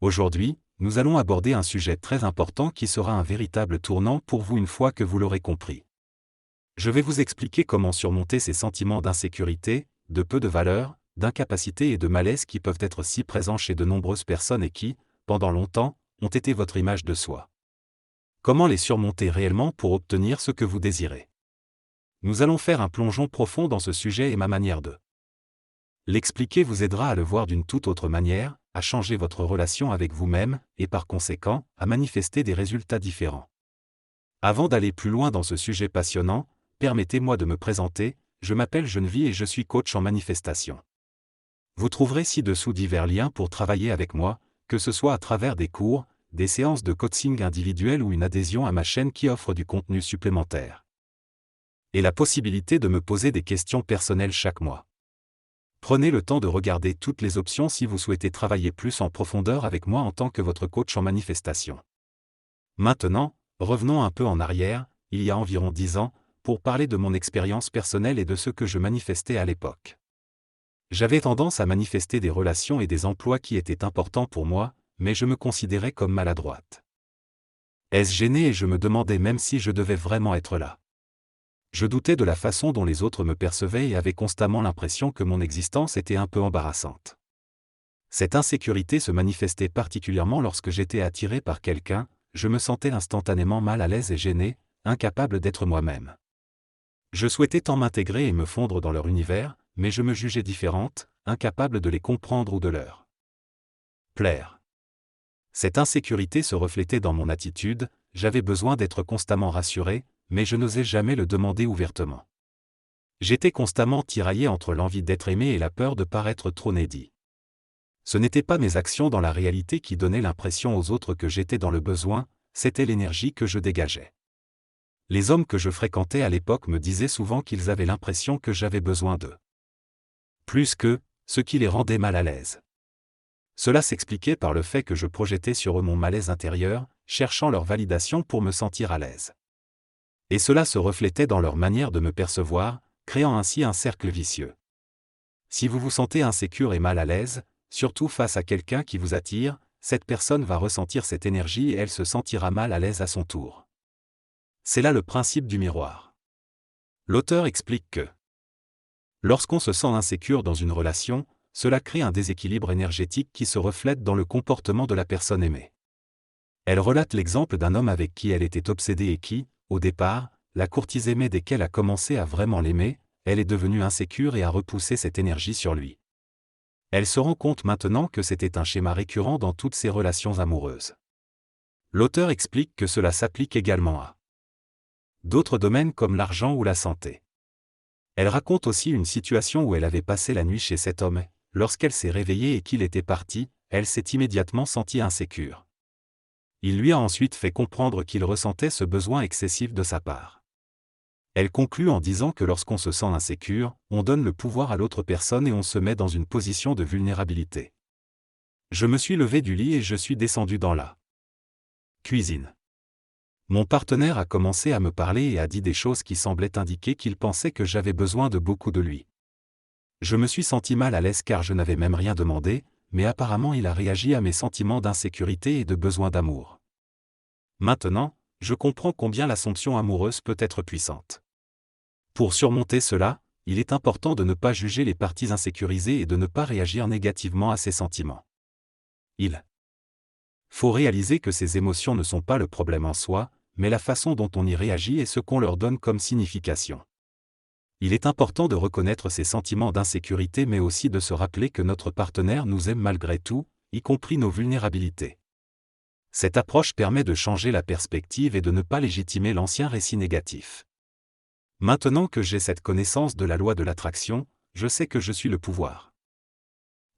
Aujourd'hui, nous allons aborder un sujet très important qui sera un véritable tournant pour vous une fois que vous l'aurez compris. Je vais vous expliquer comment surmonter ces sentiments d'insécurité, de peu de valeur, d'incapacité et de malaise qui peuvent être si présents chez de nombreuses personnes et qui, pendant longtemps, ont été votre image de soi. Comment les surmonter réellement pour obtenir ce que vous désirez? Nous allons faire un plongeon profond dans ce sujet et ma manière de l'expliquer vous aidera à le voir d'une toute autre manière, à changer votre relation avec vous-même, et par conséquent, à manifester des résultats différents. Avant d'aller plus loin dans ce sujet passionnant, permettez-moi de me présenter, je m'appelle Geneviève et je suis coach en manifestation. Vous trouverez ci-dessous divers liens pour travailler avec moi, que ce soit à travers des cours, des séances de coaching individuelles ou une adhésion à ma chaîne qui offre du contenu supplémentaire. Et la possibilité de me poser des questions personnelles chaque mois. Prenez le temps de regarder toutes les options si vous souhaitez travailler plus en profondeur avec moi en tant que votre coach en manifestation. Maintenant, revenons un peu en arrière, il y a environ 10 ans, pour parler de mon expérience personnelle et de ce que je manifestais à l'époque. J'avais tendance à manifester des relations et des emplois qui étaient importants pour moi, mais je me considérais comme maladroite. Est-ce gêné et je me demandais même si je devais vraiment être là. Je doutais de la façon dont les autres me percevaient et avais constamment l'impression que mon existence était un peu embarrassante. Cette insécurité se manifestait particulièrement lorsque j'étais attiré par quelqu'un, je me sentais instantanément mal à l'aise et gêné, incapable d'être moi-même. Je souhaitais tant m'intégrer et me fondre dans leur univers, mais je me jugeais différente, incapable de les comprendre ou de leur plaire. Cette insécurité se reflétait dans mon attitude, j'avais besoin d'être constamment rassuré, mais je n'osais jamais le demander ouvertement. J'étais constamment tiraillé entre l'envie d'être aimé et la peur de paraître trop needy. Ce n'étaient pas mes actions dans la réalité qui donnaient l'impression aux autres que j'étais dans le besoin, c'était l'énergie que je dégageais. Les hommes que je fréquentais à l'époque me disaient souvent qu'ils avaient l'impression que j'avais besoin d'eux. Plus que, ce qui les rendait mal à l'aise. Cela s'expliquait par le fait que je projetais sur eux mon malaise intérieur, cherchant leur validation pour me sentir à l'aise. Et cela se reflétait dans leur manière de me percevoir, créant ainsi un cercle vicieux. Si vous vous sentez insécure et mal à l'aise, surtout face à quelqu'un qui vous attire, cette personne va ressentir cette énergie et elle se sentira mal à l'aise à son tour. C'est là le principe du miroir. L'auteur explique que lorsqu'on se sent insécure dans une relation, cela crée un déséquilibre énergétique qui se reflète dans le comportement de la personne aimée. Elle relate l'exemple d'un homme avec qui elle était obsédée et qui, au départ, la courtisait mais dès qu'elle a commencé à vraiment l'aimer, elle est devenue insécure et a repoussé cette énergie sur lui. Elle se rend compte maintenant que c'était un schéma récurrent dans toutes ses relations amoureuses. L'auteur explique que cela s'applique également à d'autres domaines comme l'argent ou la santé. Elle raconte aussi une situation où elle avait passé la nuit chez cet homme. Lorsqu'elle s'est réveillée et qu'il était parti, elle s'est immédiatement sentie insécure. Il lui a ensuite fait comprendre qu'il ressentait ce besoin excessif de sa part. Elle conclut en disant que lorsqu'on se sent insécure, on donne le pouvoir à l'autre personne et on se met dans une position de vulnérabilité. Je me suis levé du lit et je suis descendu dans la cuisine. Mon partenaire a commencé à me parler et a dit des choses qui semblaient indiquer qu'il pensait que j'avais besoin de beaucoup de lui. Je me suis senti mal à l'aise car je n'avais même rien demandé, mais apparemment il a réagi à mes sentiments d'insécurité et de besoin d'amour. Maintenant, je comprends combien l'assomption amoureuse peut être puissante. Pour surmonter cela, il est important de ne pas juger les parties insécurisées et de ne pas réagir négativement à ces sentiments. Il faut réaliser que ces émotions ne sont pas le problème en soi, mais la façon dont on y réagit et ce qu'on leur donne comme signification. Il est important de reconnaître ces sentiments d'insécurité mais aussi de se rappeler que notre partenaire nous aime malgré tout, y compris nos vulnérabilités. Cette approche permet de changer la perspective et de ne pas légitimer l'ancien récit négatif. Maintenant que j'ai cette connaissance de la loi de l'attraction, je sais que je suis le pouvoir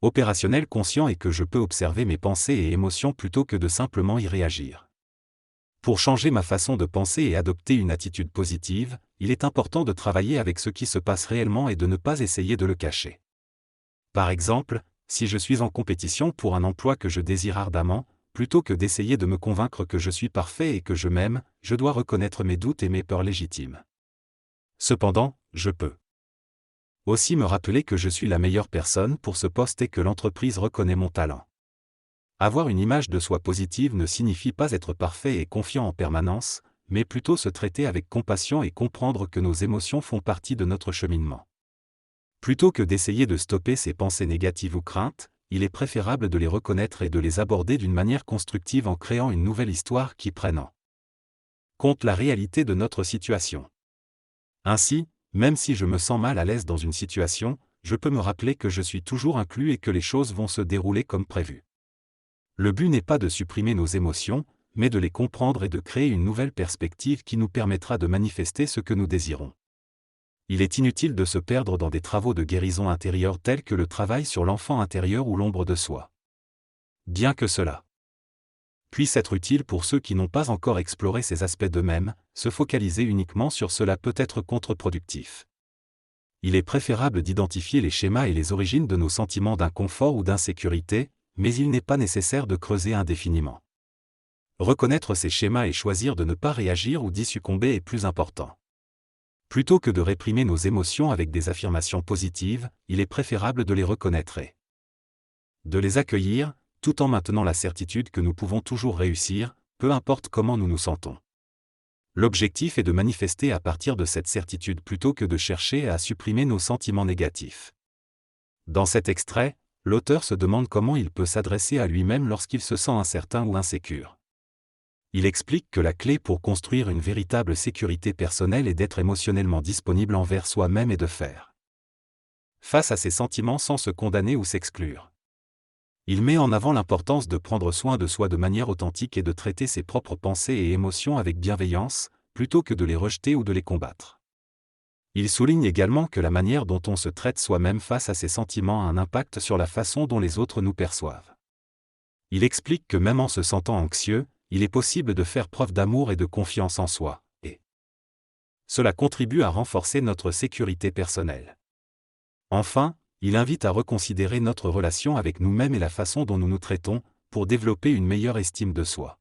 opérationnel conscient et que je peux observer mes pensées et émotions plutôt que de simplement y réagir. Pour changer ma façon de penser et adopter une attitude positive, il est important de travailler avec ce qui se passe réellement et de ne pas essayer de le cacher. Par exemple, si je suis en compétition pour un emploi que je désire ardemment, plutôt que d'essayer de me convaincre que je suis parfait et que je m'aime, je dois reconnaître mes doutes et mes peurs légitimes. Cependant, je peux aussi me rappeler que je suis la meilleure personne pour ce poste et que l'entreprise reconnaît mon talent. Avoir une image de soi positive ne signifie pas être parfait et confiant en permanence, mais plutôt se traiter avec compassion et comprendre que nos émotions font partie de notre cheminement. Plutôt que d'essayer de stopper ces pensées négatives ou craintes, il est préférable de les reconnaître et de les aborder d'une manière constructive en créant une nouvelle histoire qui prenne en compte la réalité de notre situation. Ainsi, même si je me sens mal à l'aise dans une situation, je peux me rappeler que je suis toujours inclus et que les choses vont se dérouler comme prévu. Le but n'est pas de supprimer nos émotions, mais de les comprendre et de créer une nouvelle perspective qui nous permettra de manifester ce que nous désirons. Il est inutile de se perdre dans des travaux de guérison intérieure tels que le travail sur l'enfant intérieur ou l'ombre de soi. Bien que cela puisse être utile pour ceux qui n'ont pas encore exploré ces aspects d'eux-mêmes, se focaliser uniquement sur cela peut être contre-productif. Il est préférable d'identifier les schémas et les origines de nos sentiments d'inconfort ou d'insécurité, mais il n'est pas nécessaire de creuser indéfiniment. Reconnaître ces schémas et choisir de ne pas réagir ou d'y succomber est plus important. Plutôt que de réprimer nos émotions avec des affirmations positives, il est préférable de les reconnaître et de les accueillir, tout en maintenant la certitude que nous pouvons toujours réussir, peu importe comment nous nous sentons. L'objectif est de manifester à partir de cette certitude plutôt que de chercher à supprimer nos sentiments négatifs. Dans cet extrait, l'auteur se demande comment il peut s'adresser à lui-même lorsqu'il se sent incertain ou insécure. Il explique que la clé pour construire une véritable sécurité personnelle est d'être émotionnellement disponible envers soi-même et de faire face à ses sentiments sans se condamner ou s'exclure. Il met en avant l'importance de prendre soin de soi de manière authentique et de traiter ses propres pensées et émotions avec bienveillance, plutôt que de les rejeter ou de les combattre. Il souligne également que la manière dont on se traite soi-même face à ses sentiments a un impact sur la façon dont les autres nous perçoivent. Il explique que même en se sentant anxieux, il est possible de faire preuve d'amour et de confiance en soi, et cela contribue à renforcer notre sécurité personnelle. Enfin, il invite à reconsidérer notre relation avec nous-mêmes et la façon dont nous nous traitons, pour développer une meilleure estime de soi.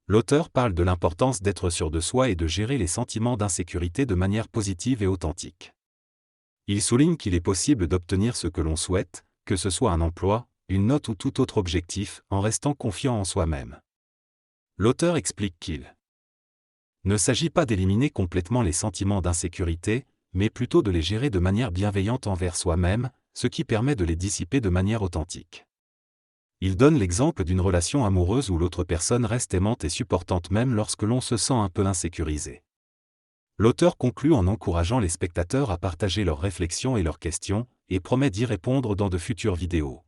L'auteur parle de l'importance d'être sûr de soi et de gérer les sentiments d'insécurité de manière positive et authentique. Il souligne qu'il est possible d'obtenir ce que l'on souhaite, que ce soit un emploi, une note ou tout autre objectif, en restant confiant en soi-même. L'auteur explique qu'il ne s'agit pas d'éliminer complètement les sentiments d'insécurité, mais plutôt de les gérer de manière bienveillante envers soi-même, ce qui permet de les dissiper de manière authentique. Il donne l'exemple d'une relation amoureuse où l'autre personne reste aimante et supportante même lorsque l'on se sent un peu insécurisé. L'auteur conclut en encourageant les spectateurs à partager leurs réflexions et leurs questions, et promet d'y répondre dans de futures vidéos.